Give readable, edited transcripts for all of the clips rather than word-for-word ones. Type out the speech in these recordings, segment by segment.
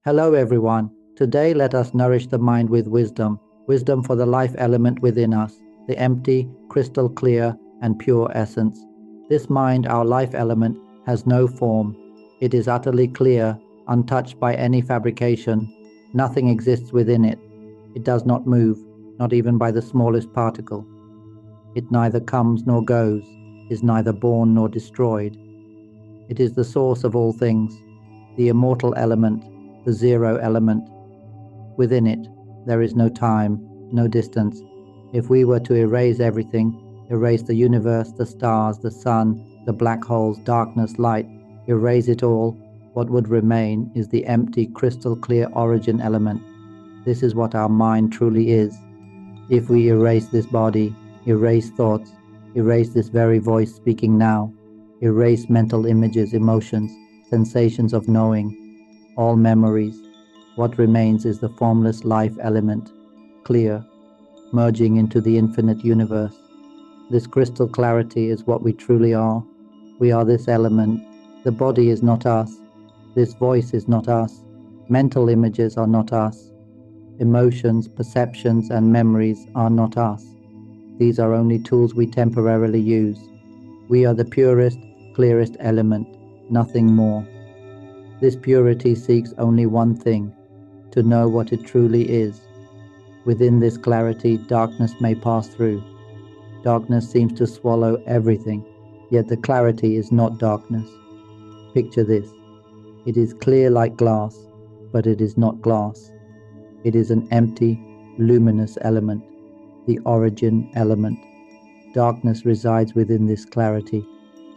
Hello everyone. Today let us nourish the mind with wisdom. Wisdom for the life element within us, the empty, crystal clear and pure essence. This mind, our life element, has no form. It is utterly clear, untouched by any fabrication. Nothing exists within it. It does not move, not even by the smallest particle. It neither comes nor goes, is neither born nor destroyed. It is the source of all things, the immortal element, the zero element. Within it, there is no time, no distance. If we were to erase everything, erase the universe, the stars, the sun, the black holes, darkness, light, erase it all, what would remain is the empty, crystal clear origin element. This is what our mind truly is. If we erase this body, erase thoughts, erase this very voice speaking now, erase mental images, emotions, sensations of knowing, all memories, what remains is the formless life element, clear, merging into the infinite universe. This crystal clarity is what we truly are. We are this element. The body is not us. This voice is not us. Mental images are not us. Emotions, perceptions, and memories are not us. These are only tools we temporarily use. We are the purest, clearest element, nothing more. This purity seeks only one thing, to know what it truly is. Within this clarity, darkness may pass through. Darkness seems to swallow everything, yet the clarity is not darkness. Picture this. It is clear like glass, but it is not glass. It is an empty, luminous element, the origin element. Darkness resides within this clarity,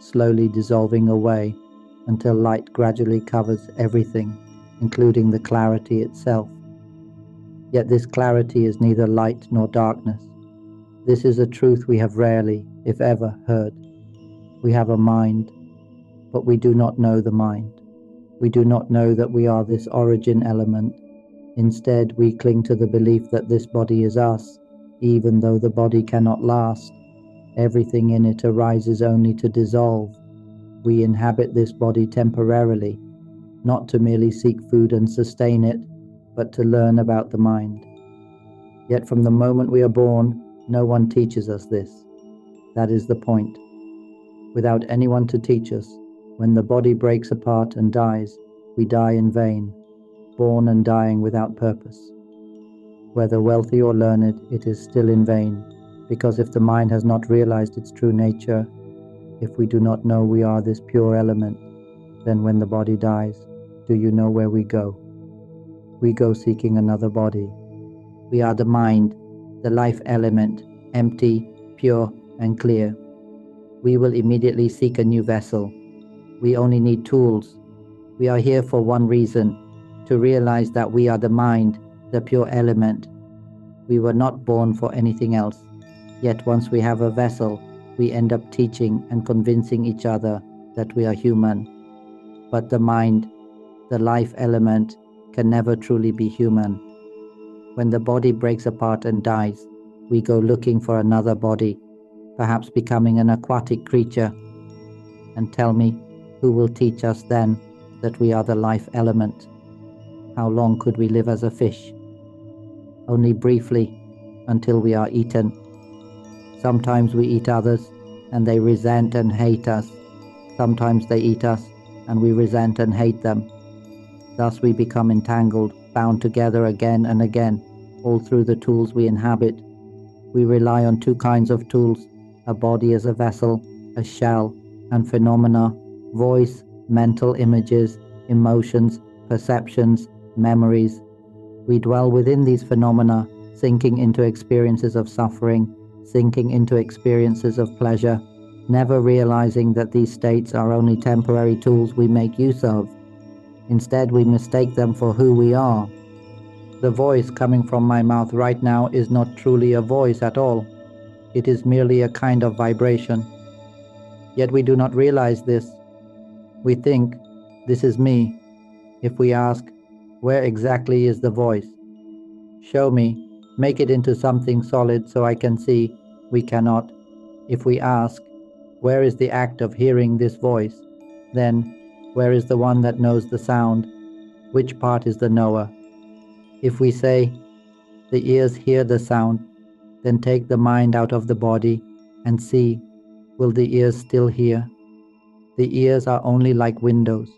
slowly dissolving away until light gradually covers everything, including the clarity itself. Yet this clarity is neither light nor darkness. This is a truth we have rarely, if ever, heard. We have a mind, but we do not know the mind. We do not know that we are this origin element. Instead, we cling to the belief that this body is us, even though the body cannot last. Everything in it arises only to dissolve. We inhabit this body temporarily, not to merely seek food and sustain it, but to learn about the mind. Yet from the moment we are born, no one teaches us this. That is the point. Without anyone to teach us, when the body breaks apart and dies, we die in vain, born and dying without purpose. Whether wealthy or learned, it is still in vain, because if the mind has not realized its true nature, if we do not know we are this pure element, then when the body dies, do you know where we go? We go seeking another body. We are the mind, the life element, empty, pure, and clear. We will immediately seek a new vessel. We only need tools. We are here for one reason, to realize that we are the mind, the pure element. We were not born for anything else. Yet once we have a vessel, we end up teaching and convincing each other that we are human. But the mind, the life element, can never truly be human. When the body breaks apart and dies, we go looking for another body, perhaps becoming an aquatic creature. And tell me, who will teach us then that we are the life element? How long could we live as a fish? Only briefly, until we are eaten. Sometimes we eat others, and they resent and hate us. Sometimes they eat us, and we resent and hate them. Thus we become entangled, bound together again and again, all through the tools we inhabit. We rely on two kinds of tools, a body as a vessel, a shell, and phenomena, voice, mental images, emotions, perceptions, memories. We dwell within these phenomena, sinking into experiences of suffering, sinking into experiences of pleasure, never realizing that these states are only temporary tools we make use of. Instead, we mistake them for who we are. The voice coming from my mouth right now is not truly a voice at all. It is merely a kind of vibration. Yet we do not realize this. We think, this is me. If we ask, where exactly is the voice? Show me, make it into something solid so I can see. We cannot. If we ask, where is the act of hearing this voice? Then, where is the one that knows the sound? Which part is the knower? If we say, the ears hear the sound, then take the mind out of the body and see, will the ears still hear? The ears are only like windows.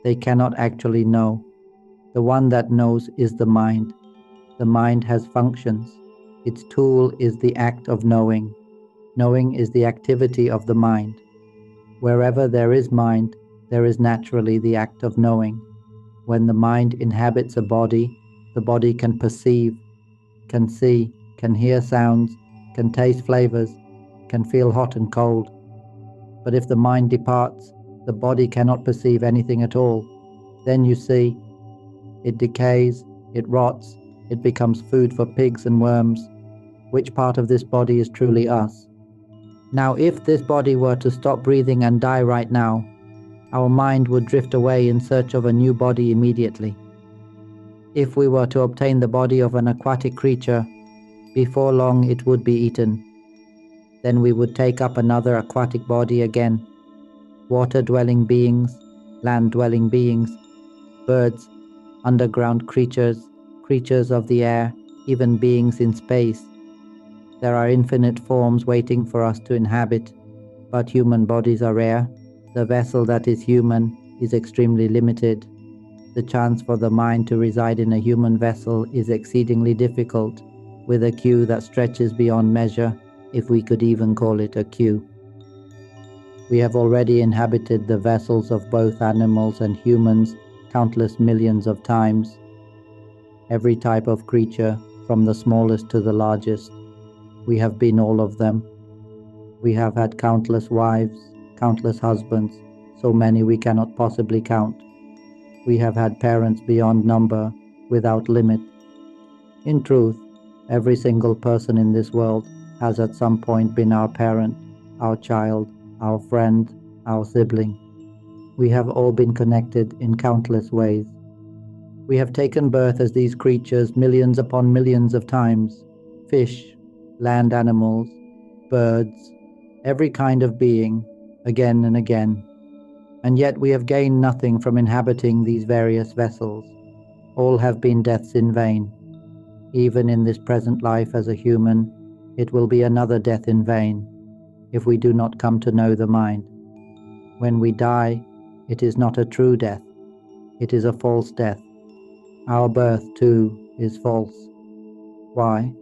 They cannot actually know. The one that knows is the mind. The mind has functions. Its tool is the act of knowing. Knowing is the activity of the mind. Wherever there is mind, there is naturally the act of knowing. When the mind inhabits a body, the body can perceive, can see, can hear sounds, can taste flavors, can feel hot and cold. But if the mind departs, the body cannot perceive anything at all. Then you see, it decays, it rots, it becomes food for pigs and worms. Which part of this body is truly us? Now, if this body were to stop breathing and die right now, our mind would drift away in search of a new body immediately. If we were to obtain the body of an aquatic creature, before long it would be eaten. Then we would take up another aquatic body again. Water-dwelling beings, land-dwelling beings, birds, underground creatures, creatures of the air, even beings in space. There are infinite forms waiting for us to inhabit, but human bodies are rare. The vessel that is human is extremely limited. The chance for the mind to reside in a human vessel is exceedingly difficult, with a queue that stretches beyond measure, if we could even call it a queue. We have already inhabited the vessels of both animals and humans countless millions of times. Every type of creature, from the smallest to the largest, we have been all of them. We have had countless wives, countless husbands, so many we cannot possibly count. We have had parents beyond number, without limit. In truth, every single person in this world has at some point been our parent, our child, our friend, our sibling. We have all been connected in countless ways. We have taken birth as these creatures millions upon millions of times. Fish, land animals, birds, every kind of being, again and again. And yet we have gained nothing from inhabiting these various vessels. All have been deaths in vain. Even in this present life as a human, it will be another death in vain, if we do not come to know the mind. When we die, it is not a true death. It is a false death. Our birth, too, is false. Why?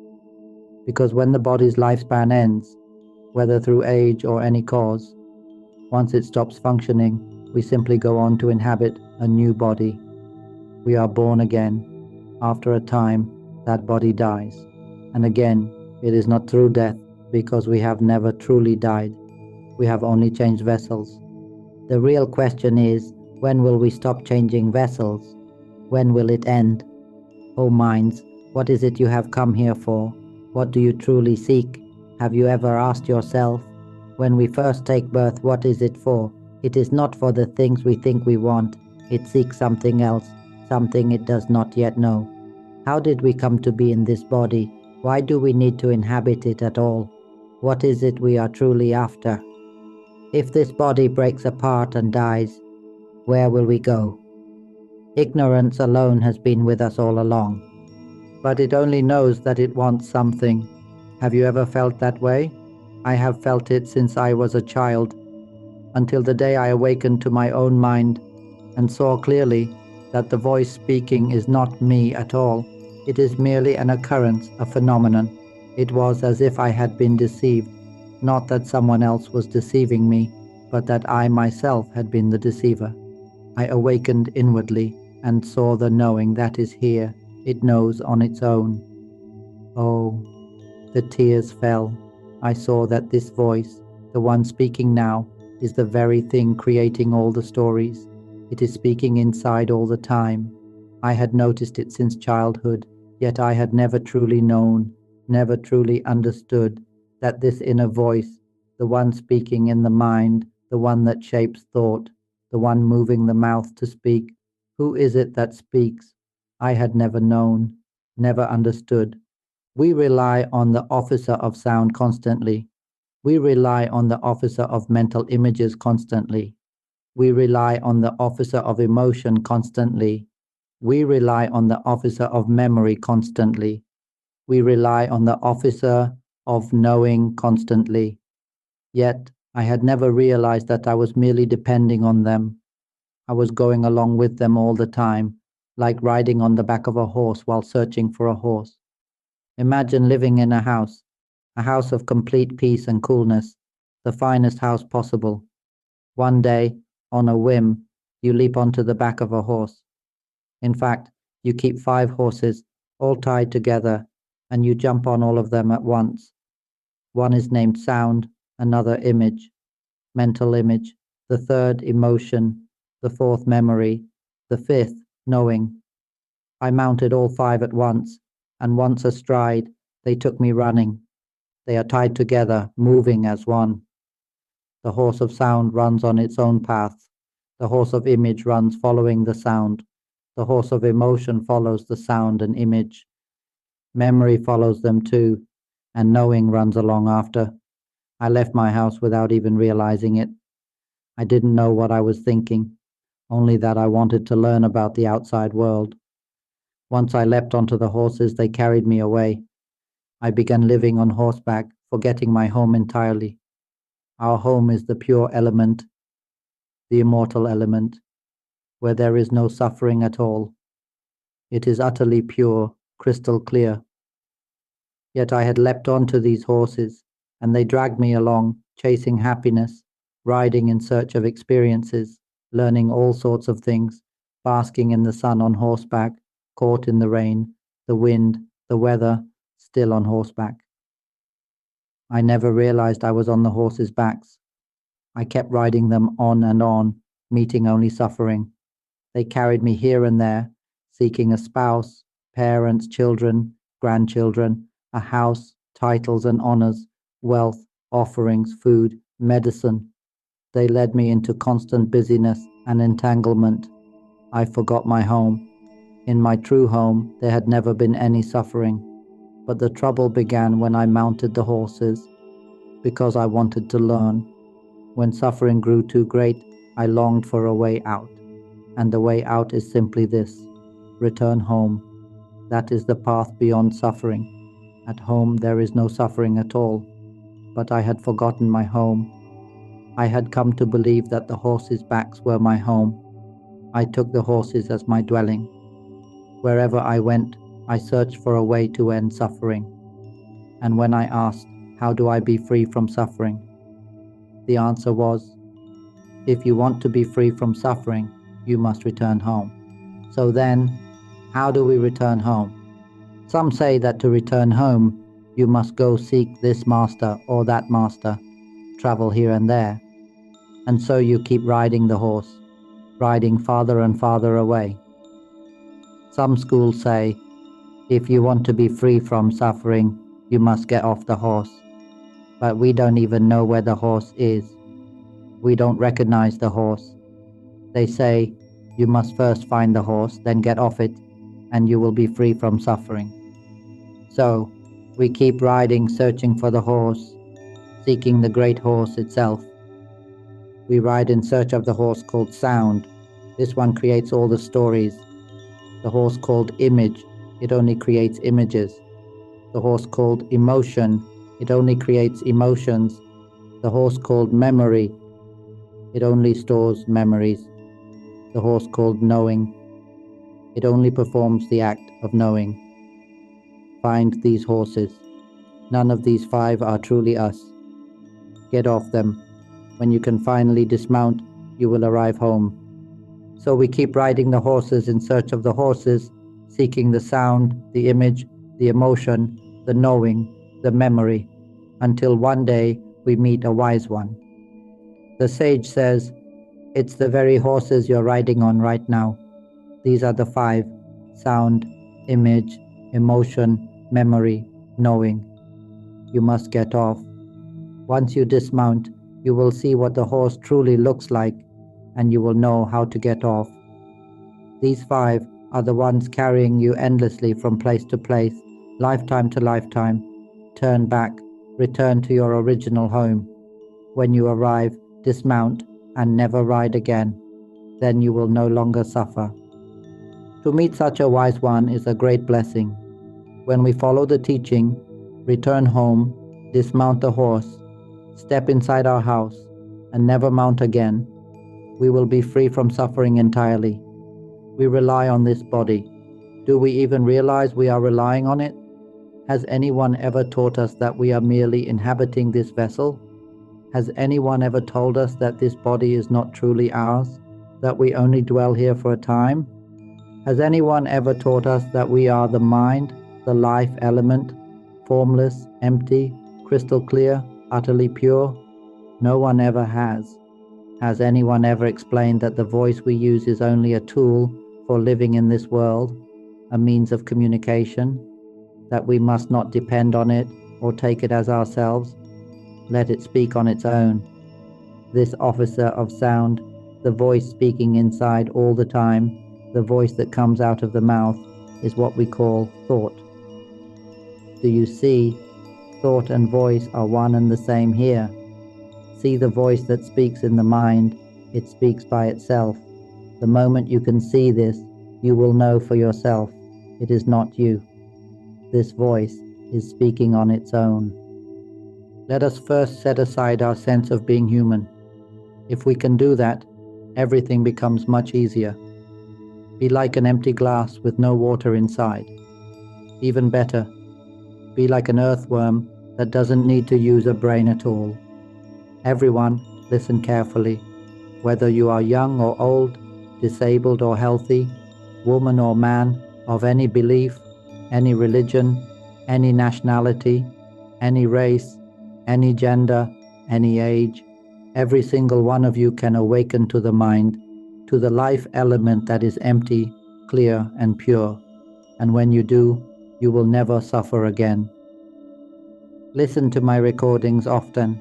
Because when the body's lifespan ends, whether through age or any cause, once it stops functioning, we simply go on to inhabit a new body. We are born again. After a time, that body dies. And again, it is not through death, because we have never truly died. We have only changed vessels. The real question is, when will we stop changing vessels? When will it end? O minds, what is it you have come here for? What do you truly seek? Have you ever asked yourself? When we first take birth, what is it for? It is not for the things we think we want. It seeks something else, something it does not yet know. How did we come to be in this body? Why do we need to inhabit it at all? What is it we are truly after? If this body breaks apart and dies, where will we go? Ignorance alone has been with us all along, but it only knows that it wants something. Have you ever felt that way? I have felt it since I was a child, until the day I awakened to my own mind and saw clearly that the voice speaking is not me at all. It is merely an occurrence, a phenomenon. It was as if I had been deceived, not that someone else was deceiving me, but that I myself had been the deceiver. I awakened inwardly and saw the knowing that is here. It knows on its own. Oh, the tears fell. I saw that this voice, the one speaking now, is the very thing creating all the stories. It is speaking inside all the time. I had noticed it since childhood, yet I had never truly known, never truly understood that this inner voice, the one speaking in the mind, the one that shapes thought, the one moving the mouth to speak, who is it that speaks? I had never known, never understood. We rely on the officer of sound constantly. We rely on the officer of mental images constantly. We rely on the officer of emotion constantly. We rely on the officer of memory constantly. We rely on the officer of knowing constantly. Yet, I had never realized that I was merely depending on them. I was going along with them all the time, like riding on the back of a horse while searching for a horse. Imagine living in a house of complete peace and coolness, the finest house possible. One day, on a whim, you leap onto the back of a horse. In fact, you keep 5 horses, all tied together, and you jump on all of them at once. One is named sound, another image, mental image, the third emotion, the fourth memory, the fifth knowing. I mounted all 5 at once, and once astride, they took me running. They are tied together, moving as one. The horse of sound runs on its own path. The horse of image runs following the sound. The horse of emotion follows the sound and image. Memory follows them too, and knowing runs along after. I left my house without even realizing it. I didn't know what I was thinking, only that I wanted to learn about the outside world. Once I leapt onto the horses, they carried me away. I began living on horseback, forgetting my home entirely. Our home is the pure element, the immortal element, where there is no suffering at all. It is utterly pure, crystal clear. Yet I had leapt onto these horses, and they dragged me along, chasing happiness, riding in search of experiences, learning all sorts of things, basking in the sun on horseback, caught in the rain, the wind, the weather, still on horseback. I never realized I was on the horses' backs. I kept riding them on and on, meeting only suffering. They carried me here and there, seeking a spouse, parents, children, grandchildren, a house, titles and honors, wealth, offerings, food, medicine. They led me into constant busyness and entanglement. I forgot my home. In my true home, there had never been any suffering. But the trouble began when I mounted the horses, because I wanted to learn. When suffering grew too great, I longed for a way out. And the way out is simply this: return home. That is the path beyond suffering. At home there is no suffering at all. But I had forgotten my home. I had come to believe that the horses' backs were my home. I took the horses as my dwelling. Wherever I went, I searched for a way to end suffering. And when I asked, how do I be free from suffering? The answer was, if you want to be free from suffering, you must return home. So then, how do we return home? Some say that to return home, you must go seek this master or that master, travel here and there. And so you keep riding the horse, riding farther and farther away. Some schools say, if you want to be free from suffering, you must get off the horse. But we don't even know where the horse is. We don't recognize the horse. They say, you must first find the horse, then get off it, and you will be free from suffering. So, we keep riding, searching for the horse, seeking the great horse itself. We ride in search of the horse called sound. This one creates all the stories. The horse called image, it only creates images. The horse called emotion, it only creates emotions. The horse called memory, it only stores memories. The horse called knowing, it only performs the act of knowing. Find these horses. None of these 5 are truly us. Get off them. When you can finally dismount, you will arrive home. So we keep riding the horses in search of the horses, seeking the sound, the image, the emotion, the knowing, the memory, until one day we meet a wise one. The sage says, it's the very horses you're riding on right now. These are the 5: sound, image, emotion, memory, knowing. You must get off. Once you dismount, you will see what the horse truly looks like, and you will know how to get off. These 5 are the ones carrying you endlessly from place to place, lifetime to lifetime. Turn back, return to your original home. When you arrive, dismount and never ride again. Then you will no longer suffer. To meet such a wise one is a great blessing. When we follow the teaching, return home, dismount the horse, step inside our house, and never mount again, we will be free from suffering entirely. We rely on this body. Do we even realize we are relying on it? Has anyone ever taught us that we are merely inhabiting this vessel? Has anyone ever told us that this body is not truly ours, that we only dwell here for a time? Has anyone ever taught us that we are the mind, the life element, formless, empty, crystal clear, utterly pure? No one ever has. Has anyone ever explained that the voice we use is only a tool for living in this world, a means of communication, that we must not depend on it or take it as ourselves? Let it speak on its own. This officer of sound, the voice speaking inside all the time, the voice that comes out of the mouth, is what we call thought. Do you see? Thought and voice are one and the same here. See the voice that speaks in the mind, it speaks by itself. The moment you can see this, you will know for yourself, it is not you. This voice is speaking on its own. Let us first set aside our sense of being human. If we can do that, everything becomes much easier. Be like an empty glass with no water inside. Even better, be like an earthworm that doesn't need to use a brain at all. Everyone, listen carefully. Whether you are young or old, disabled or healthy, woman or man, of any belief, any religion, any nationality, any race, any gender, any age, every single one of you can awaken to the mind, to the life element that is empty, clear, and pure. And when you do, you will never suffer again. Listen to my recordings often.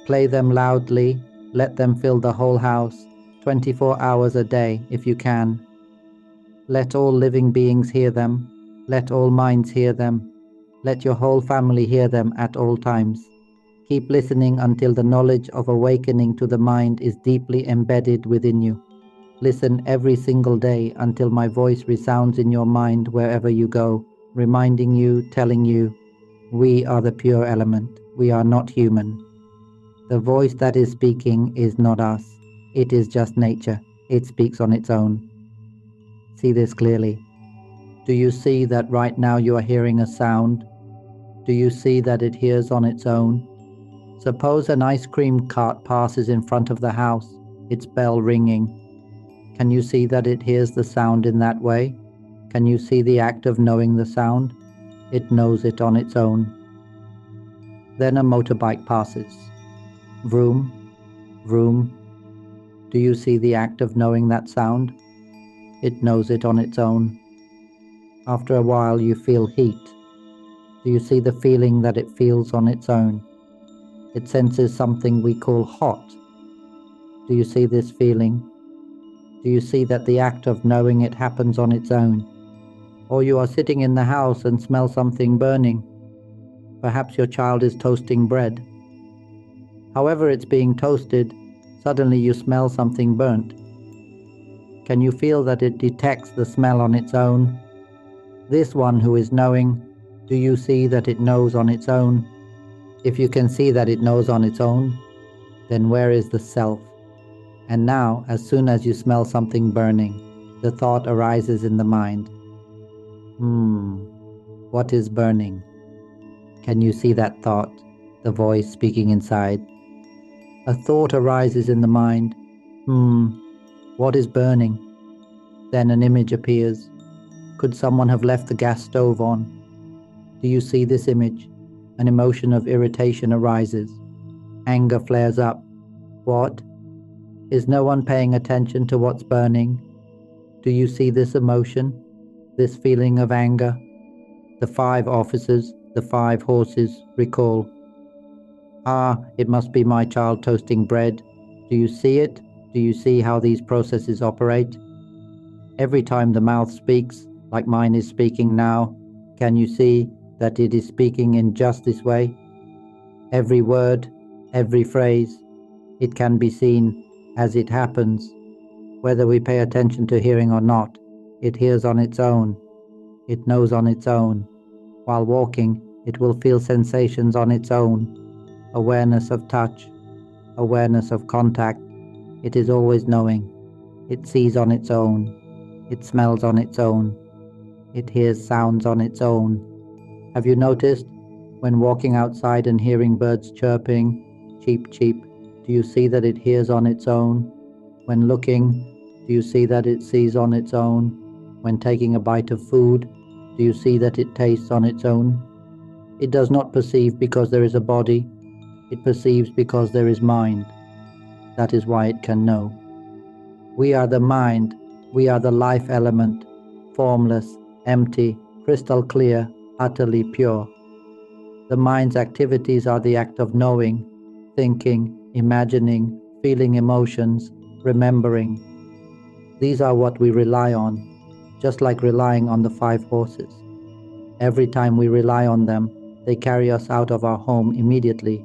Play them loudly, let them fill the whole house, 24 hours a day if you can. Let all living beings hear them, let all minds hear them, let your whole family hear them at all times. Keep listening until the knowledge of awakening to the mind is deeply embedded within you. Listen every single day until my voice resounds in your mind wherever you go, reminding you, telling you, we are the pure element, we are not human. The voice that is speaking is not us, it is just nature, it speaks on its own. See this clearly. Do you see that right now you are hearing a sound? Do you see that it hears on its own? Suppose an ice cream cart passes in front of the house, its bell ringing. Can you see that it hears the sound in that way? Can you see the act of knowing the sound? It knows it on its own. Then a motorbike passes. Vroom, vroom. Do you see the act of knowing that sound? It knows it on its own. After a while you feel heat. Do you see the feeling that it feels on its own? It senses something we call hot. Do you see this feeling? Do you see that the act of knowing it happens on its own? Or you are sitting in the house and smell something burning. Perhaps your child is toasting bread. However it's being toasted, suddenly you smell something burnt. Can you feel that it detects the smell on its own? This one who is knowing, do you see that it knows on its own? If you can see that it knows on its own, then where is the self? And now, as soon as you smell something burning, the thought arises in the mind. What is burning? Can you see that thought, the voice speaking inside? A thought arises in the mind. What is burning? Then an image appears. Could someone have left the gas stove on? Do you see this image? An emotion of irritation arises. Anger flares up. What? Is no one paying attention to what's burning? Do you see this emotion? This feeling of anger? The 5 officers, the 5 horses, recall. It must be my child toasting bread. Do you see it? Do you see how these processes operate? Every time the mouth speaks, like mine is speaking now, can you see that it is speaking in just this way? Every word, every phrase, it can be seen as it happens, whether we pay attention to hearing or not. It hears on its own. It knows on its own. While walking, it will feel sensations on its own. Awareness of touch, awareness of contact. It is always knowing. It sees on its own. It smells on its own. It hears sounds on its own. Have you noticed, when walking outside and hearing birds chirping, cheep cheep, do you see that it hears on its own? When looking, do you see that it sees on its own? When taking a bite of food, do you see that it tastes on its own? It does not perceive because there is a body. It perceives because there is mind. That is why it can know. We are the mind. We are the life element, formless, empty, crystal clear, utterly pure. The mind's activities are the act of knowing, thinking, imagining, feeling emotions, remembering. These are what we rely on, just like relying on the 5 horses. Every time we rely on them, they carry us out of our home immediately.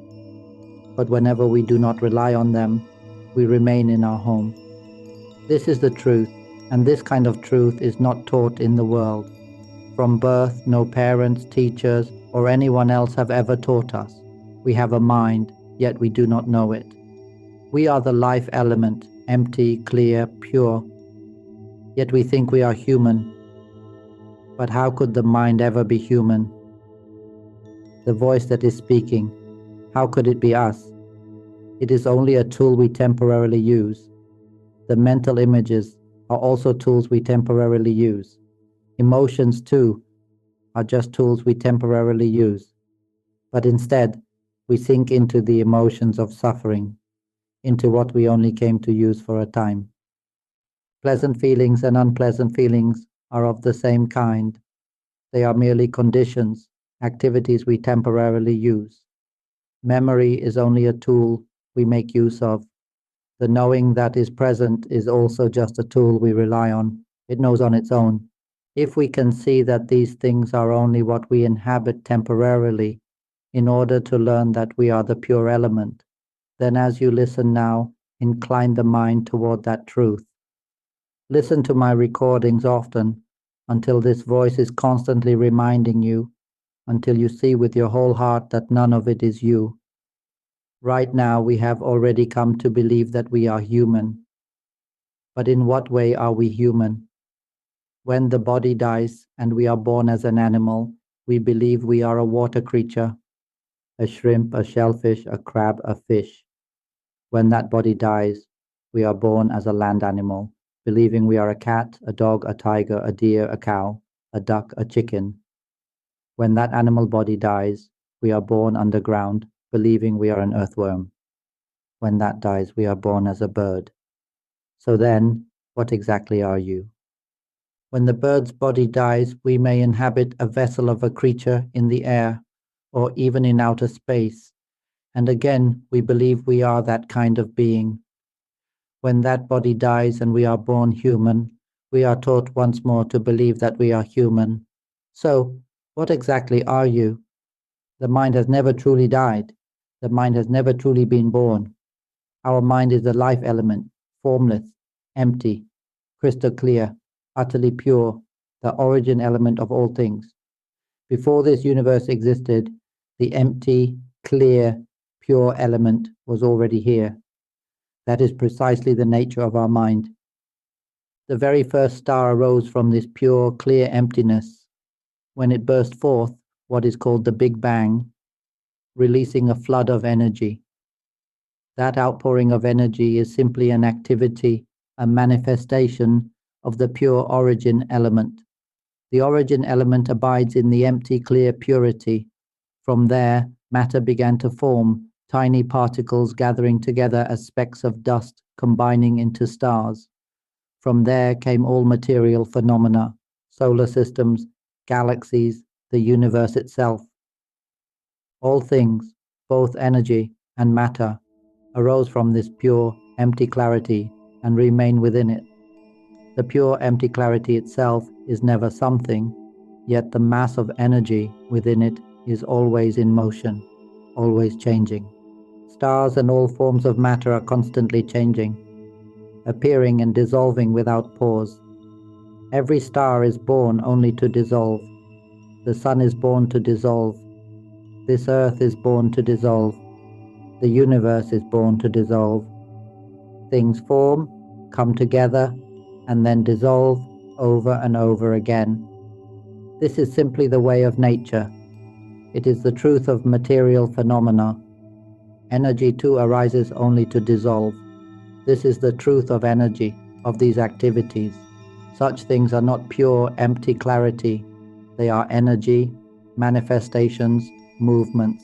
But whenever we do not rely on them, we remain in our home. This is the truth, and this kind of truth is not taught in the world. From birth, no parents, teachers, or anyone else have ever taught us. We have a mind, yet we do not know it. We are the life element, empty, clear, pure. Yet we think we are human. But how could the mind ever be human? The voice that is speaking, how could it be us? It is only a tool we temporarily use. The mental images are also tools we temporarily use. Emotions, too, are just tools we temporarily use. But instead, we sink into the emotions of suffering, into what we only came to use for a time. Pleasant feelings and unpleasant feelings are of the same kind. They are merely conditions, activities we temporarily use. Memory is only a tool we make use of. The knowing that is present is also just a tool we rely on. It knows on its own. If we can see that these things are only what we inhabit temporarily in order to learn that we are the pure element, then as you listen now, incline the mind toward that truth. Listen to my recordings often until this voice is constantly reminding you, until you see with your whole heart that none of it is you. Right now we have already come to believe that we are human. But in what way are we human? When the body dies and we are born as an animal, we believe we are a water creature, a shrimp, a shellfish, a crab, a fish. When that body dies, we are born as a land animal, believing we are a cat, a dog, a tiger, a deer, a cow, a duck, a chicken. When that animal body dies, we are born underground, believing we are an earthworm. When that dies, we are born as a bird. So then, what exactly are you? When the bird's body dies, we may inhabit a vessel of a creature in the air, or even in outer space, and again we believe we are that kind of being. When that body dies and we are born human, we are taught once more to believe that we are human. So, what exactly are you? The mind has never truly died. The mind has never truly been born. Our mind is the life element, formless, empty, crystal clear, utterly pure, the origin element of all things. Before this universe existed, the empty, clear, pure element was already here. That is precisely the nature of our mind. The very first star arose from this pure, clear emptiness. When it burst forth, what is called the Big Bang, releasing a flood of energy. That outpouring of energy is simply an activity, a manifestation of the pure origin element. The origin element abides in the empty, clear purity. From there, matter began to form, tiny particles gathering together as specks of dust combining into stars. From there came all material phenomena, solar systems, galaxies, the universe itself. All things, both energy and matter, arose from this pure, empty clarity and remain within it. The pure, empty clarity itself is never something, yet the mass of energy within it is always in motion, always changing. Stars and all forms of matter are constantly changing, appearing and dissolving without pause. Every star is born only to dissolve. The sun is born to dissolve. This earth is born to dissolve. The universe is born to dissolve. Things form, come together, and then dissolve over and over again. This is simply the way of nature. It is the truth of material phenomena. Energy too arises only to dissolve. This is the truth of energy, of these activities. Such things are not pure, empty clarity. They are energy, manifestations, movements.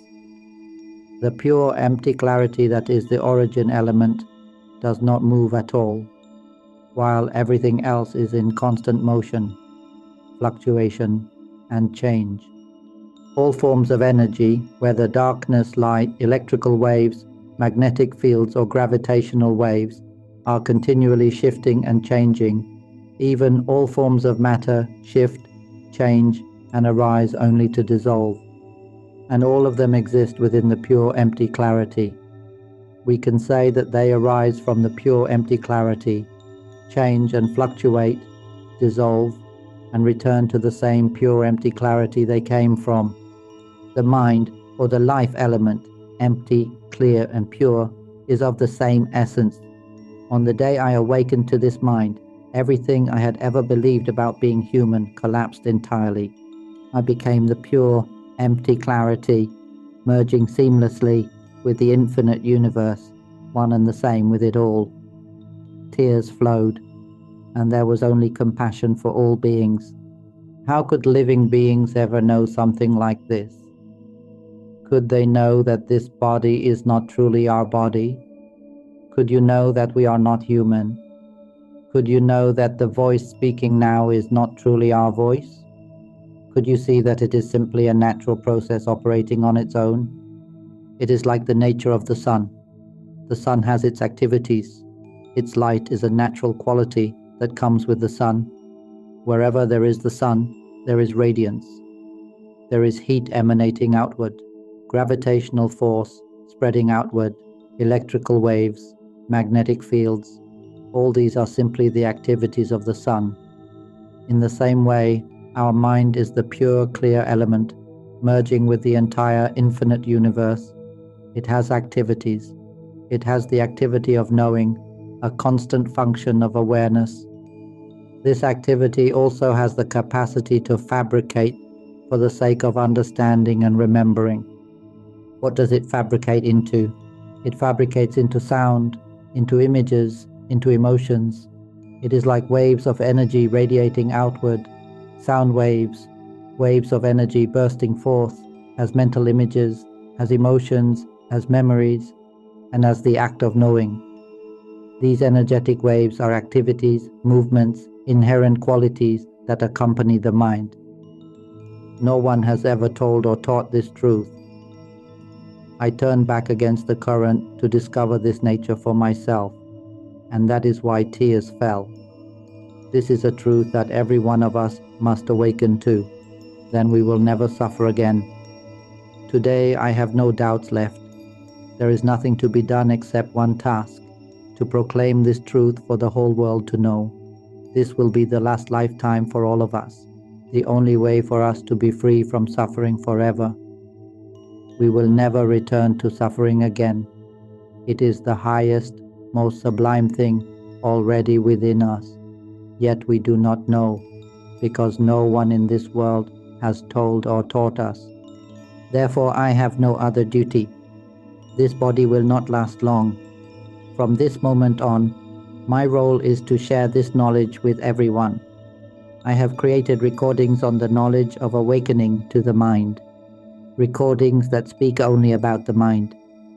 The pure, empty clarity that is the origin element does not move at all, while everything else is in constant motion, fluctuation, and change. All forms of energy, whether darkness, light, electrical waves, magnetic fields, or gravitational waves, are continually shifting and changing. Even all forms of matter shift, change, and arise only to dissolve. And all of them exist within the pure empty clarity. We can say that they arise from the pure empty clarity, change and fluctuate, dissolve, and return to the same pure empty clarity they came from. The mind, or the life element, empty, clear, and pure, is of the same essence. On the day I awakened to this mind, everything I had ever believed about being human collapsed entirely. I became the pure, empty clarity, merging seamlessly with the infinite universe, one and the same with it all. Tears flowed, and there was only compassion for all beings. How could living beings ever know something like this? Could they know that this body is not truly our body? Could you know that we are not human? Could you know that the voice speaking now is not truly our voice? Could you see that it is simply a natural process operating on its own? It is like the nature of the sun. The sun has its activities. Its light is a natural quality that comes with the sun. Wherever there is the sun, there is radiance. There is heat emanating outward, gravitational force spreading outward, electrical waves, magnetic fields. All these are simply the activities of the sun. In the same way, our mind is the pure, clear element, merging with the entire infinite universe. It has activities. It has the activity of knowing, a constant function of awareness. This activity also has the capacity to fabricate for the sake of understanding and remembering. What does it fabricate into? It fabricates into sound, into images, into emotions. It is like waves of energy radiating outward, sound waves, waves of energy bursting forth as mental images, as emotions, as memories, and as the act of knowing. These energetic waves are activities, movements, inherent qualities that accompany the mind. No one has ever told or taught this truth. I turned back against the current to discover this nature for myself, and that is why tears fell. This is a truth that every one of us must awaken to. Then we will never suffer again. Today I have no doubts left. There is nothing to be done except one task, to proclaim this truth for the whole world to know. This will be the last lifetime for all of us, the only way for us to be free from suffering forever. We will never return to suffering again. It is the highest, most sublime thing already within us. Yet we do not know, because no one in this world has told or taught us. Therefore I have no other duty. This body will not last long. From this moment on, my role is to share this knowledge with everyone. I have created recordings on the knowledge of awakening to the mind. Recordings that speak only about the mind,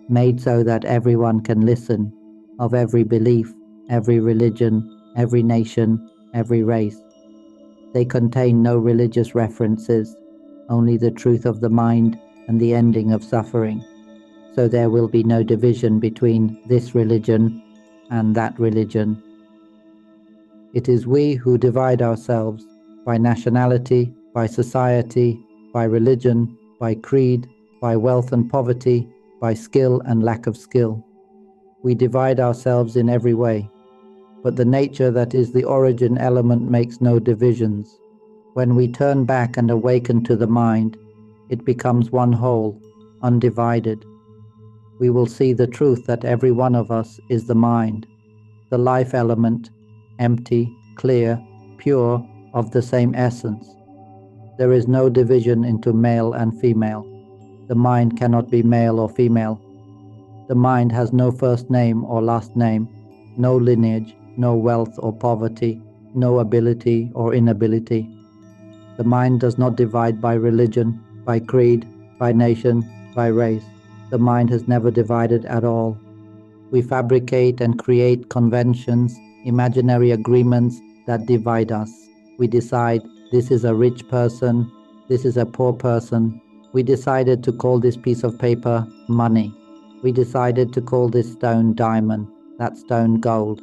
made so that everyone can listen, of every belief, every religion, every nation, every race. They contain no religious references, only the truth of the mind and the ending of suffering. So there will be no division between this religion and that religion. It is we who divide ourselves by nationality, by society, by religion, by creed, by wealth and poverty, by skill and lack of skill. We divide ourselves in every way. but the nature that is the origin element makes no divisions. When we turn back and awaken to the mind, it becomes one whole, undivided. We will see the truth that every one of us is the mind, the life element, empty, clear, pure, of the same essence. There is no division into male and female. The mind cannot be male or female. The mind has no first name or last name, no lineage, no wealth or poverty, no ability or inability. The mind does not divide by religion, by creed, by nation, by race. The mind has never divided at all. We fabricate and create conventions, imaginary agreements that divide us. We decide this is a rich person, this is a poor person. We decided to call this piece of paper money. We decided to call this stone diamond, that stone gold.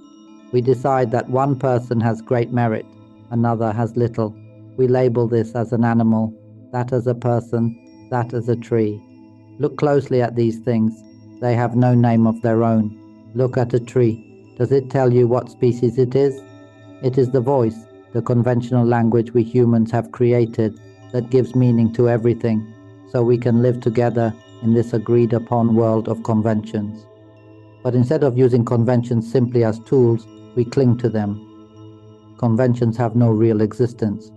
We decide that one person has great merit, another has little. We label this as an animal, that as a person, that as a tree. Look closely at these things. They have no name of their own. Look at a tree. Does it tell you what species it is? It is the voice, the conventional language we humans have created that gives meaning to everything, so we can live together in this agreed upon world of conventions. But instead of using conventions simply as tools, we cling to them. Conventions have no real existence.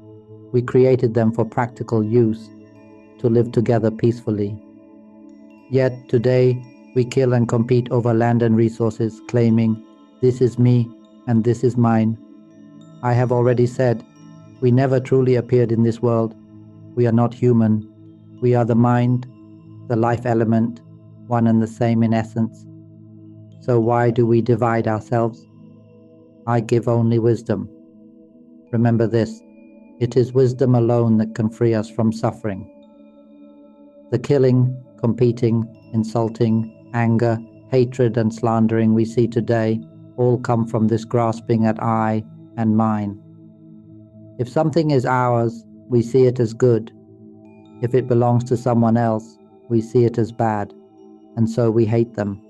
We created them for practical use, to live together peacefully. Yet today, we kill and compete over land and resources, claiming, this is me and this is mine. I have already said, we never truly appeared in this world. We are not human. We are the mind, the life element, one and the same in essence. So why do we divide ourselves? I give only wisdom. Remember this, it is wisdom alone that can free us from suffering. The killing, competing, insulting, anger, hatred and slandering we see today all come from this grasping at I and mine. If something is ours, we see it as good. If it belongs to someone else, we see it as bad, and so we hate them.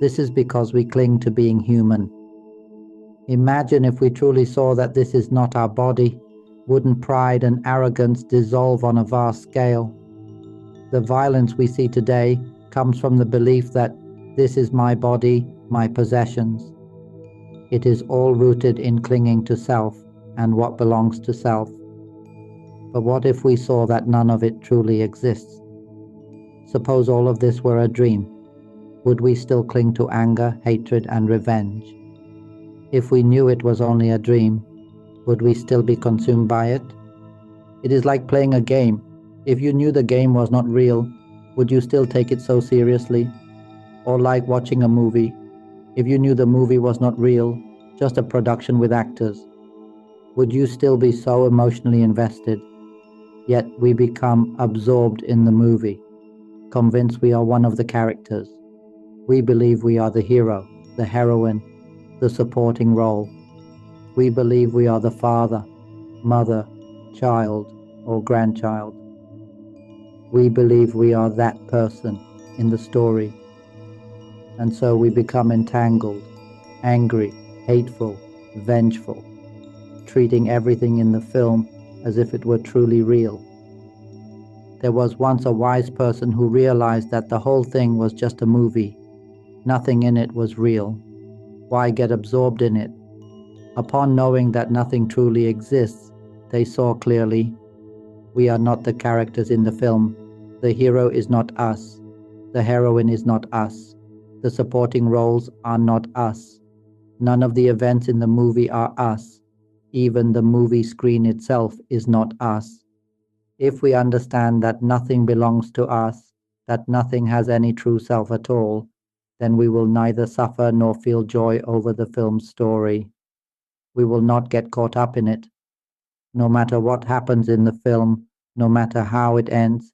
This is because we cling to being human. Imagine if we truly saw that this is not our body. Wouldn't pride and arrogance dissolve on a vast scale? The violence we see today comes from the belief that this is my body, my possessions. It is all rooted in clinging to self and what belongs to self. But what if we saw that none of it truly exists? Suppose all of this were a dream. Would we still cling to anger, hatred, and revenge? If we knew it was only a dream, would we still be consumed by it? It is like playing a game. If you knew the game was not real, would you still take it so seriously? Or like watching a movie. If you knew the movie was not real, just a production with actors, would you still be so emotionally invested? Yet we become absorbed in the movie, convinced we are one of the characters. We believe we are the hero, the heroine, the supporting role. We believe we are the father, mother, child, or grandchild. We believe we are that person in the story. And so we become entangled, angry, hateful, vengeful, treating everything in the film as if it were truly real. There was once a wise person who realized that the whole thing was just a movie. Nothing in it was real. Why get absorbed in it? Upon knowing that nothing truly exists, they saw clearly, we are not the characters in the film. The hero is not us. The heroine is not us. The supporting roles are not us. None of the events in the movie are us. Even the movie screen itself is not us. If we understand that nothing belongs to us, that nothing has any true self at all, then we will neither suffer nor feel joy over the film's story. We will not get caught up in it. No matter what happens in the film, no matter how it ends,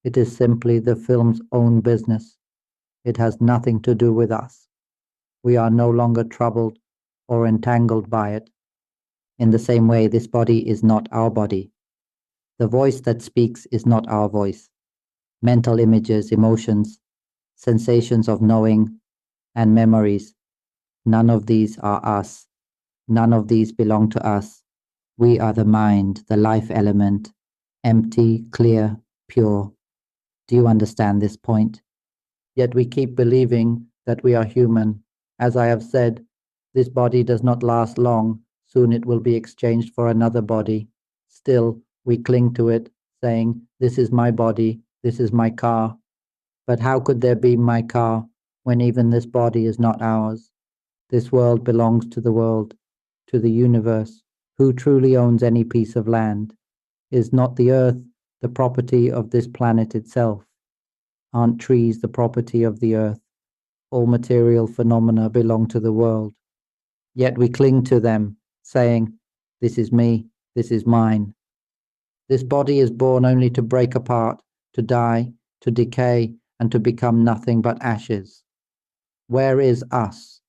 it is simply the film's own business. It has nothing to do with us. We are no longer troubled or entangled by it. In the same way, this body is not our body. The voice that speaks is not our voice. Mental images, emotions, sensations of knowing, and memories, None of these are us. None of these belong to us. We are the mind, the life element, empty, clear, pure. Do you understand this point? Yet we keep believing that we are human. As I have said, this body does not last long. Soon it will be exchanged for another body. Still, we cling to it, saying, "This is my body, this is my car." But how could there be my car when even this body is not ours? This world belongs to the world, to the universe. Who truly owns any piece of land? Is not the earth the property of this planet itself? Aren't trees the property of the earth? All material phenomena belong to the world. Yet we cling to them, saying, "This is me, this is mine." This body is born only to break apart, to die, to decay, and to become nothing but ashes. Where is us?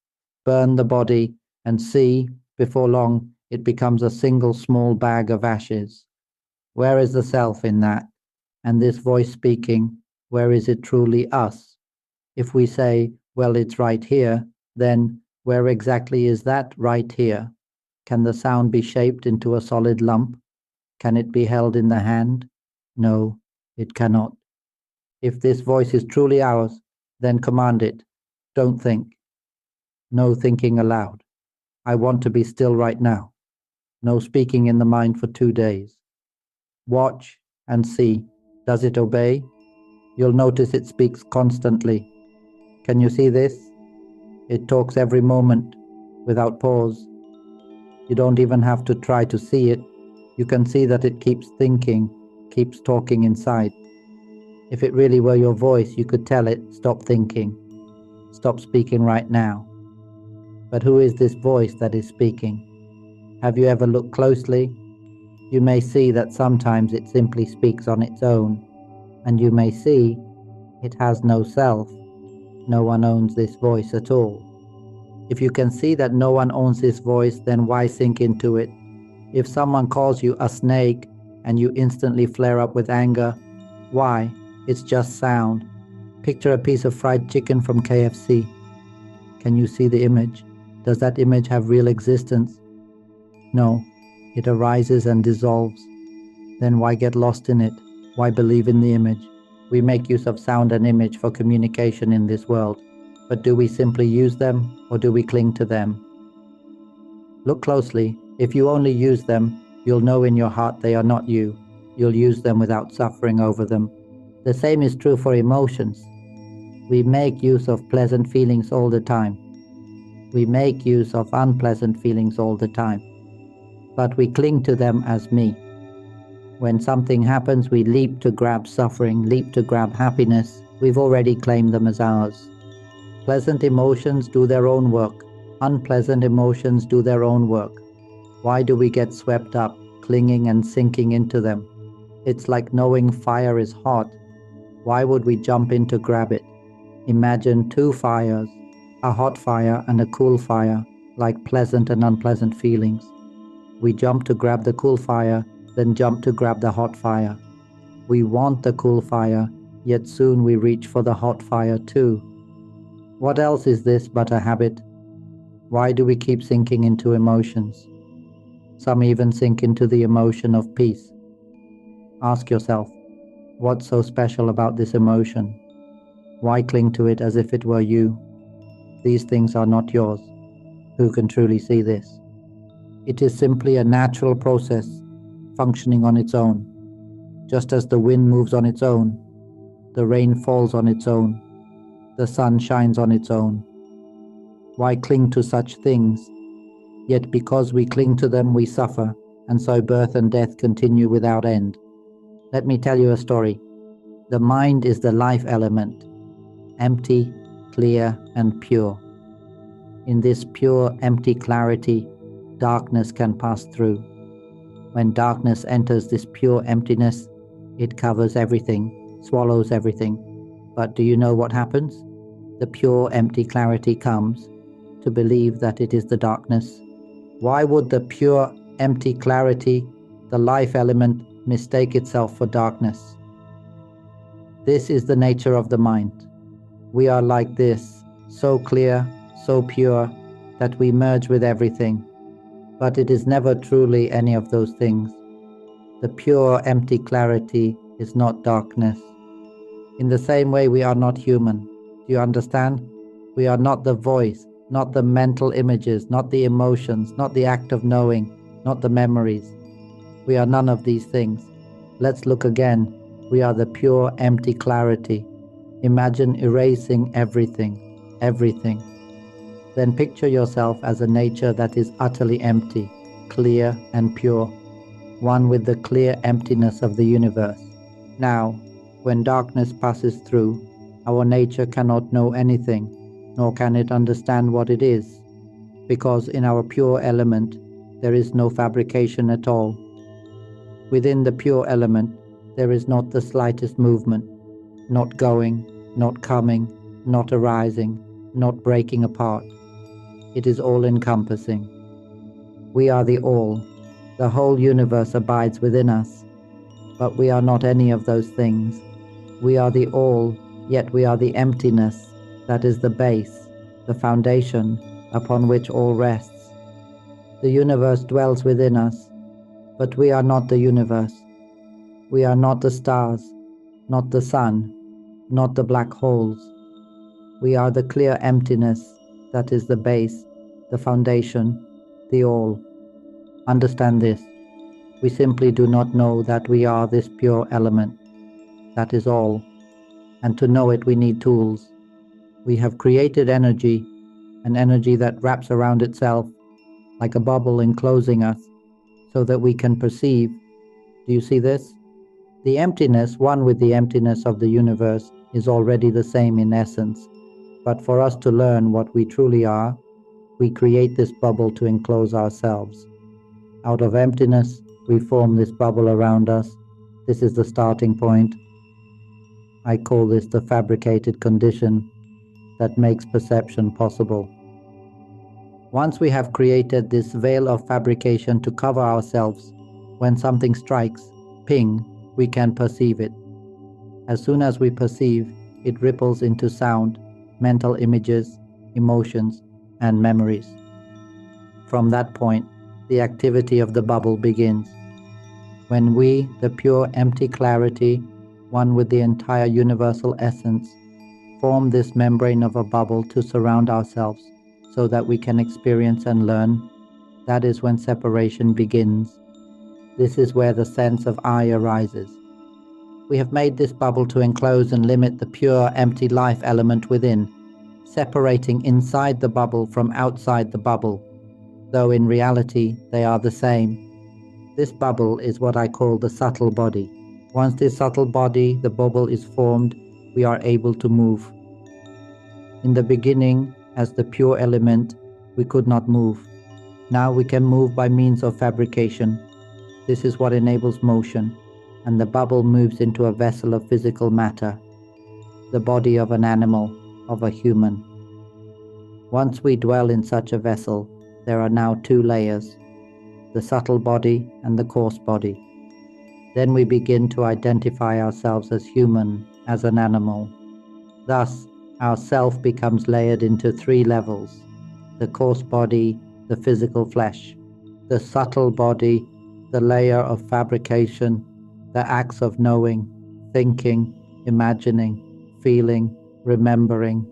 Burn the body and see, before long, it becomes a single small bag of ashes. Where is the self in that? And this voice speaking, where is it truly us? If we say, well, it's right here, then where exactly is that right here? Can the sound be shaped into a solid lump? Can it be held in the hand? No, it cannot. If this voice is truly ours, then command it. Don't think. No thinking aloud. I want to be still right now. No speaking in the mind for 2 days. Watch and see. Does it obey? You'll notice it speaks constantly. Can you see this? It talks every moment, without pause. You don't even have to try to see it. You can see that it keeps thinking, keeps talking inside. If it really were your voice, you could tell it, stop thinking, stop speaking right now. But who is this voice that is speaking? Have you ever looked closely? You may see that sometimes it simply speaks on its own, and you may see it has no self. No one owns this voice at all. If you can see that no one owns this voice, then why sink into it? If someone calls you a snake and you instantly flare up with anger, why? It's just sound. Picture a piece of fried chicken from KFC. Can you see the image? Does that image have real existence? No, it arises and dissolves. Then why get lost in it? Why believe in the image? We make use of sound and image for communication in this world. But do we simply use them, or do we cling to them? Look closely. If you only use them, you'll know in your heart they are not you. You'll use them without suffering over them. The same is true for emotions. We make use of pleasant feelings all the time. We make use of unpleasant feelings all the time. But we cling to them as me. When something happens, we leap to grab suffering, leap to grab happiness. We've already claimed them as ours. Pleasant emotions do their own work. Unpleasant emotions do their own work. Why do we get swept up, clinging and sinking into them? It's like knowing fire is hot. Why would we jump in to grab it? Imagine 2 fires, a hot fire and a cool fire, like pleasant and unpleasant feelings. We jump to grab the cool fire, then jump to grab the hot fire. We want the cool fire, yet soon we reach for the hot fire too. What else is this but a habit? Why do we keep sinking into emotions? Some even sink into the emotion of peace. Ask yourself, what's so special about this emotion? Why cling to it as if it were you? These things are not yours. Who can truly see this? It is simply a natural process, functioning on its own. Just as the wind moves on its own, the rain falls on its own, the sun shines on its own. Why cling to such things? Yet because we cling to them, we suffer, and so birth and death continue without end. Let me tell you a story. The mind is the life element, empty, clear, and pure. In this pure, empty clarity, darkness can pass through. When darkness enters this pure emptiness, it covers everything, swallows everything. But do you know what happens? The pure, empty clarity comes to believe that it is the darkness. Why would the pure, empty clarity, the life element, mistake itself for darkness? This is the nature of the mind. We are like this, so clear, so pure, that we merge with everything, but it is never truly any of those things. The pure, empty clarity is not darkness. In the same way, we are not human. Do you understand? We are not the voice, not the mental images, not the emotions, not the act of knowing, not the memories. We are none of these things. Let's look again. We are the pure, empty clarity. Imagine erasing everything, everything. Then picture yourself as a nature that is utterly empty, clear and pure, one with the clear emptiness of the universe. Now, when darkness passes through, our nature cannot know anything, nor can it understand what it is, because in our pure element there is no fabrication at all. Within the pure element there is not the slightest movement, not going, not coming, not arising, not breaking apart. It is all-encompassing. We are the all. The whole universe abides within us, but we are not any of those things. We are the all, yet we are the emptiness that is the base, the foundation upon which all rests. The universe dwells within us, but we are not the universe. We are not the stars, not the sun, not the black holes. We are the clear emptiness that is the base, the foundation, the all. Understand this. We simply do not know that we are this pure element. That is all. And to know it, we need tools. We have created energy, an energy that wraps around itself like a bubble enclosing us, so that we can perceive. Do you see this? The emptiness, one with the emptiness of the universe, is already the same in essence. But for us to learn what we truly are, we create this bubble to enclose ourselves. Out of emptiness, we form this bubble around us. This is the starting point. I call this the fabricated condition that makes perception possible. Once we have created this veil of fabrication to cover ourselves, when something strikes, ping, we can perceive it. As soon as we perceive, it ripples into sound, mental images, emotions, and memories. From that point, the activity of the bubble begins. When we, the pure empty clarity, one with the entire universal essence, form this membrane of a bubble to surround ourselves so that we can experience and learn, that is when separation begins. This is where the sense of I arises. We have made this bubble to enclose and limit the pure empty life element within, separating inside the bubble from outside the bubble, though in reality they are the same. This bubble is what I call the subtle body. Once this subtle body, the bubble, is formed, we are able to move. In the beginning, as the pure element, we could not move. Now we can move by means of fabrication. This is what enables motion, and the bubble moves into a vessel of physical matter, the body of an animal, of a human. Once we dwell in such a vessel, there are now two layers, the subtle body and the coarse body. Then we begin to identify ourselves as human, as an animal. Thus, our self becomes layered into three levels: the coarse body, the physical flesh; the subtle body, the layer of fabrication, the acts of knowing, thinking, imagining, feeling, remembering,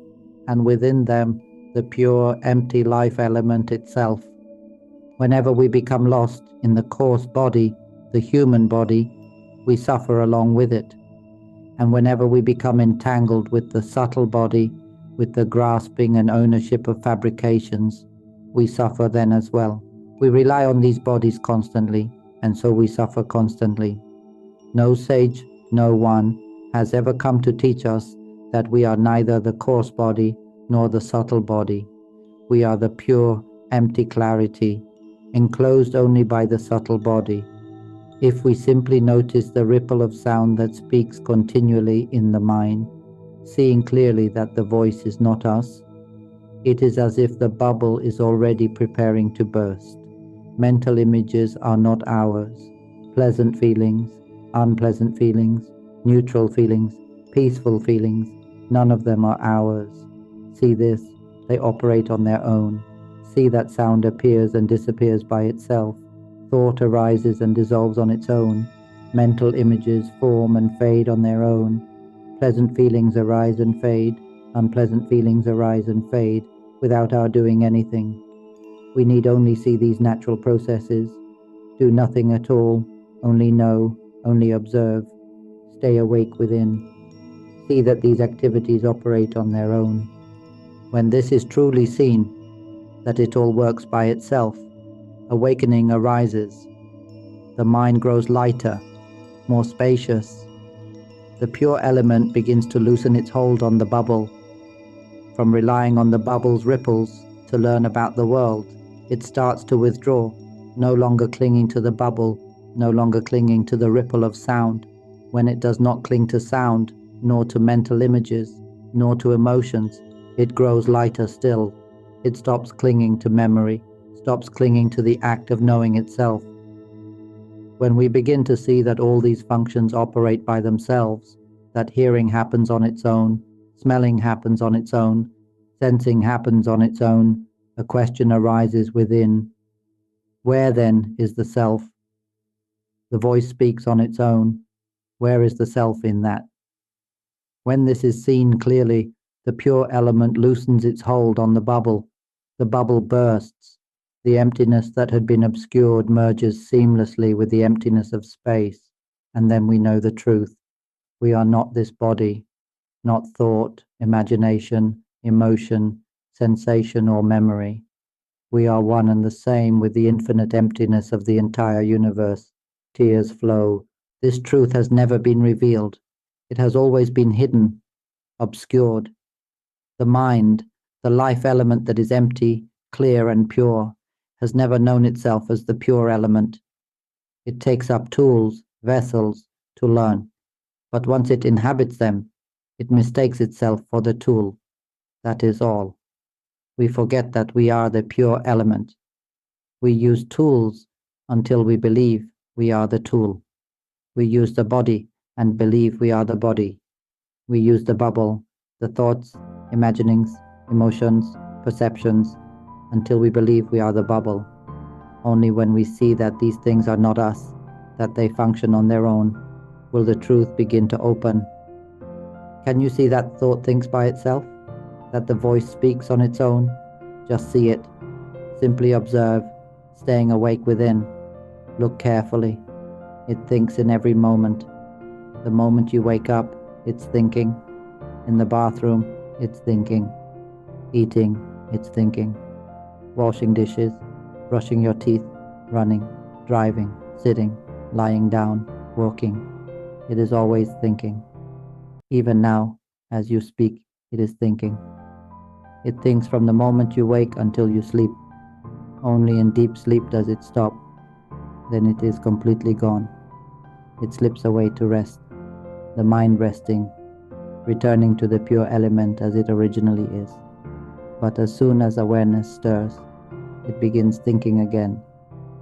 and within them, the pure, empty life element itself. Whenever we become lost in the coarse body, the human body, we suffer along with it. And whenever we become entangled with the subtle body, with the grasping and ownership of fabrications, we suffer then as well. We rely on these bodies constantly, and so we suffer constantly. No sage, no one, has ever come to teach us that we are neither the coarse body nor the subtle body. We are the pure, empty clarity, enclosed only by the subtle body. If we simply notice the ripple of sound that speaks continually in the mind, seeing clearly that the voice is not us, it is as if the bubble is already preparing to burst. Mental images are not ours. Pleasant feelings, unpleasant feelings, neutral feelings, peaceful feelings, none of them are ours. See this, they operate on their own. see that sound appears and disappears by itself. Thought arises and dissolves on its own. Mental images form and fade on their own. Pleasant feelings arise and fade. Unpleasant feelings arise and fade without our doing anything. We need only see these natural processes. Do nothing at all, only know, only observe. Stay awake within. See that these activities operate on their own. When this is truly seen, that it all works by itself, awakening arises. The mind grows lighter, more spacious. The pure element begins to loosen its hold on the bubble. From relying on the bubble's ripples to learn about the world, it starts to withdraw, no longer clinging to the bubble, no longer clinging to the ripple of sound. When it does not cling to sound, nor to mental images, nor to emotions, it grows lighter still. It stops clinging to memory, stops clinging to the act of knowing itself. When we begin to see that all these functions operate by themselves, that hearing happens on its own, smelling happens on its own, sensing happens on its own, a question arises within. Where then is the self? The voice speaks on its own. Where is the self in that? When this is seen clearly, the pure element loosens its hold on the bubble. The bubble bursts. The emptiness that had been obscured merges seamlessly with the emptiness of space, and then we know the truth. We are not this body, not thought, imagination, emotion, sensation, or memory. We are one and the same with the infinite emptiness of the entire universe. Tears flow. This truth has never been revealed. It has always been hidden, obscured. The mind, the life element that is empty, clear, and pure, has never known itself as the pure element. It takes up tools, vessels, to learn. But once it inhabits them, it mistakes itself for the tool. That is all. We forget that we are the pure element. We use tools until we believe we are the tool. We use the body and believe we are the body. We use the bubble, the thoughts, imaginings, emotions, perceptions, until we believe we are the bubble. Only when we see that these things are not us, that they function on their own, will the truth begin to open. Can you see that thought thinks by itself? That the voice speaks on its own? Just see it. Simply observe, staying awake within. Look carefully. It thinks in every moment. The moment you wake up, it's thinking. In the bathroom, it's thinking. Eating, it's thinking. Washing dishes, brushing your teeth, running, driving, sitting, lying down, walking. It is always thinking. Even now, as you speak, it is thinking. It thinks from the moment you wake until you sleep. Only in deep sleep does it stop. Then it is completely gone. It slips away to rest, the mind resting, returning to the pure element as it originally is. But as soon as awareness stirs, it begins thinking again,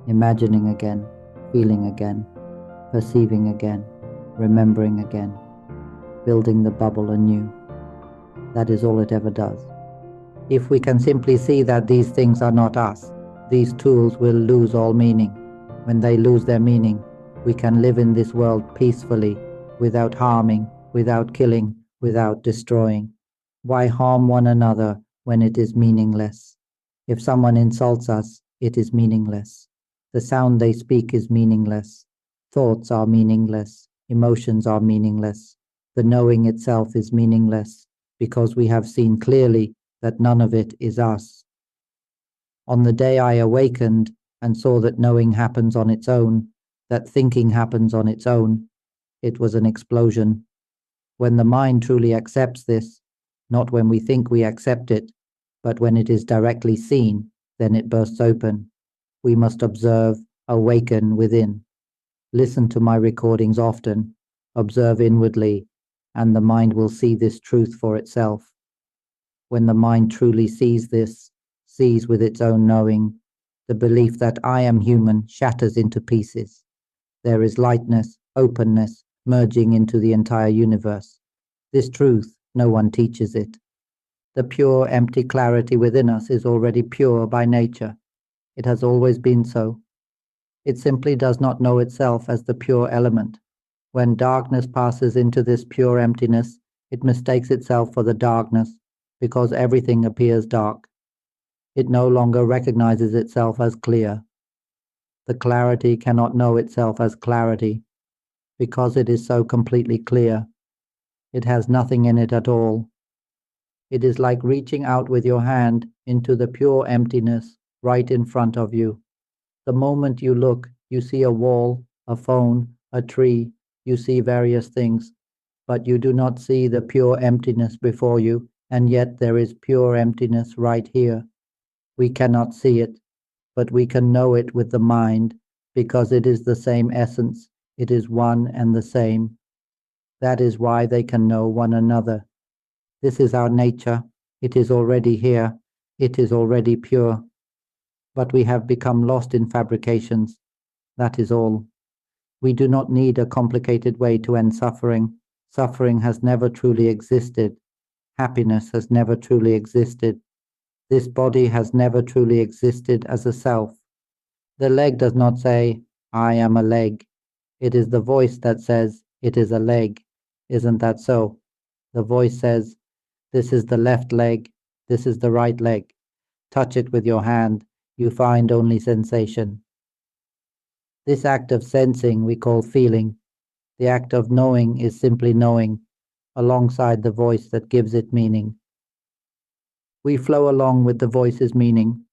imagining again, feeling again, perceiving again, remembering again, building the bubble anew. That is all it ever does. If we can simply see that these things are not us, these tools will lose all meaning. When they lose their meaning, we can live in this world peacefully, without harming, without killing, without destroying. Why harm one another when it is meaningless? If someone insults us, it is meaningless. The sound they speak is meaningless. Thoughts are meaningless. Emotions are meaningless. The knowing itself is meaningless, because we have seen clearly that none of it is us. On the day I awakened and saw that knowing happens on its own, that thinking happens on its own, it was an explosion. When the mind truly accepts this, not when we think we accept it, but when it is directly seen, then it bursts open. We must observe, awaken within. Listen to my recordings often, observe inwardly, and the mind will see this truth for itself. When the mind truly sees this, sees with its own knowing, the belief that I am human shatters into pieces. There is lightness, openness, merging into the entire universe. This truth, no one teaches it. The pure, empty clarity within us is already pure by nature. It has always been so. It simply does not know itself as the pure element. When darkness passes into this pure emptiness, it mistakes itself for the darkness, because everything appears dark. It no longer recognizes itself as clear. The clarity cannot know itself as clarity, because it is so completely clear. It has nothing in it at all. It is like reaching out with your hand into the pure emptiness right in front of you. The moment you look, you see a wall, a phone, a tree, you see various things, but you do not see the pure emptiness before you, and yet there is pure emptiness right here. We cannot see it, but we can know it with the mind, because it is the same essence, it is one and the same. That is why they can know one another. This is our nature, it is already here, it is already pure. But we have become lost in fabrications, that is all. We do not need a complicated way to end suffering. Suffering has never truly existed. Happiness has never truly existed. This body has never truly existed as a self. The leg does not say, I am a leg. It is the voice that says, it is a leg. Isn't that so? The voice says, this is the left leg, this is the right leg. Touch it with your hand, you find only sensation. This act of sensing we call feeling. The act of knowing is simply knowing, alongside the voice that gives it meaning. We flow along with the voice's meaning.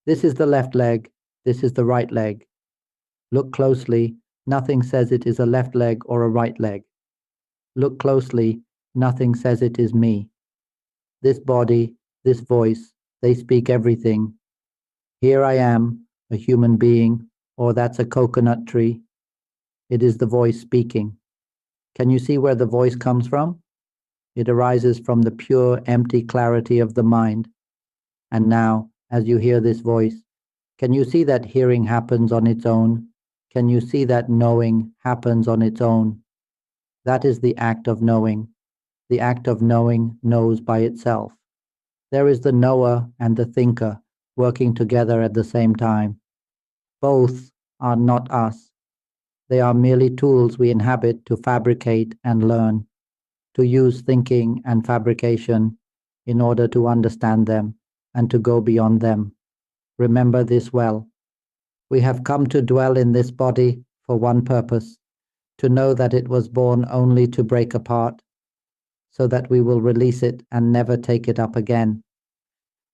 This is the left leg, this is the right leg. Look closely, nothing says it is a left leg or a right leg. Look closely, nothing says it is me. This body, this voice, they speak everything. Here I am, a human being, or that's a coconut tree. It is the voice speaking. Can you see where the voice comes from? It arises from the pure, empty clarity of the mind. And now, as you hear this voice, can you see that hearing happens on its own? Can you see that knowing happens on its own? That is the act of knowing. The act of knowing knows by itself. There is the knower and the thinker working together at the same time. Both are not us. They are merely tools we inhabit to fabricate and learn, to use thinking and fabrication in order to understand them and to go beyond them. Remember this well. We have come to dwell in this body for one purpose, to know that it was born only to break apart, so that we will release it and never take it up again.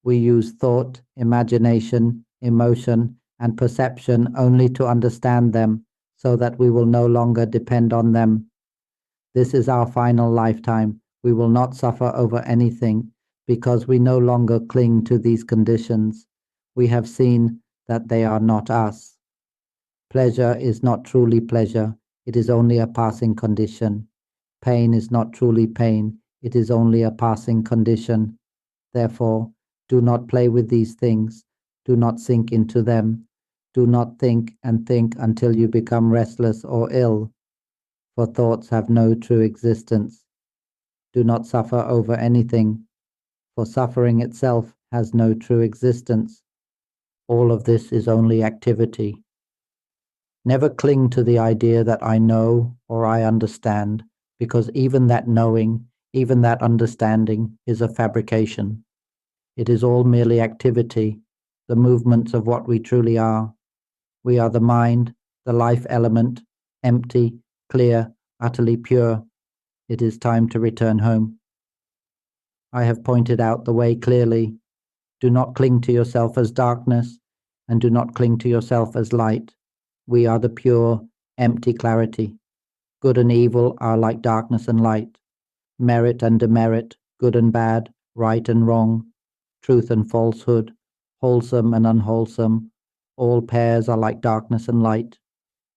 We use thought, imagination, emotion, and perception only to understand them, so that we will no longer depend on them. This is our final lifetime. We will not suffer over anything, because we no longer cling to these conditions. We have seen that they are not us. Pleasure is not truly pleasure, it is only a passing condition. Pain is not truly pain, it is only a passing condition. Therefore, do not play with these things, do not sink into them, do not think and think until you become restless or ill, for thoughts have no true existence. Do not suffer over anything, for suffering itself has no true existence. All of this is only activity. Never cling to the idea that I know or I understand, because even that knowing, even that understanding is a fabrication. It is all merely activity, the movements of what we truly are. We are the mind, the life element, empty, clear, utterly pure. It is time to return home. I have pointed out the way clearly. Do not cling to yourself as darkness, and do not cling to yourself as light. We are the pure, empty clarity. Good and evil are like darkness and light. Merit and demerit, good and bad, right and wrong, truth and falsehood, wholesome and unwholesome, all pairs are like darkness and light.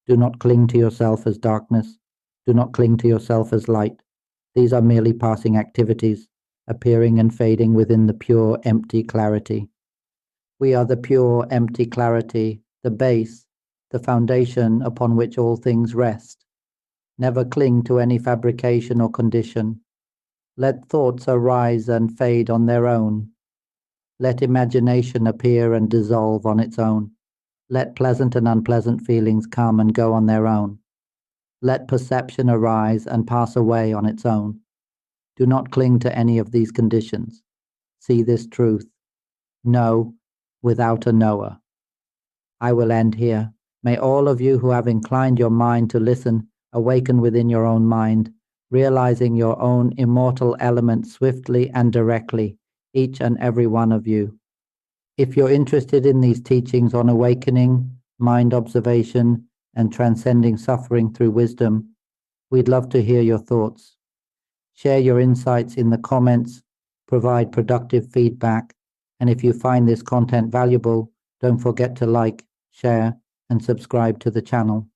Do not cling to yourself as darkness. Do not cling to yourself as light. These are merely passing activities, appearing and fading within the pure, empty clarity. We are the pure, empty clarity, the base, the foundation upon which all things rest. Never cling to any fabrication or condition. Let thoughts arise and fade on their own. Let imagination appear and dissolve on its own. Let pleasant and unpleasant feelings come and go on their own. Let perception arise and pass away on its own. Do not cling to any of these conditions. See this truth. Know without a knower. I will end here. May all of you who have inclined your mind to listen awaken within your own mind, realizing your own immortal element swiftly and directly, each and every one of you. If you're interested in these teachings on awakening, mind observation, and transcending suffering through wisdom, we'd love to hear your thoughts. Share your insights in the comments, provide productive feedback, and if you find this content valuable, don't forget to like, share, and subscribe to the channel.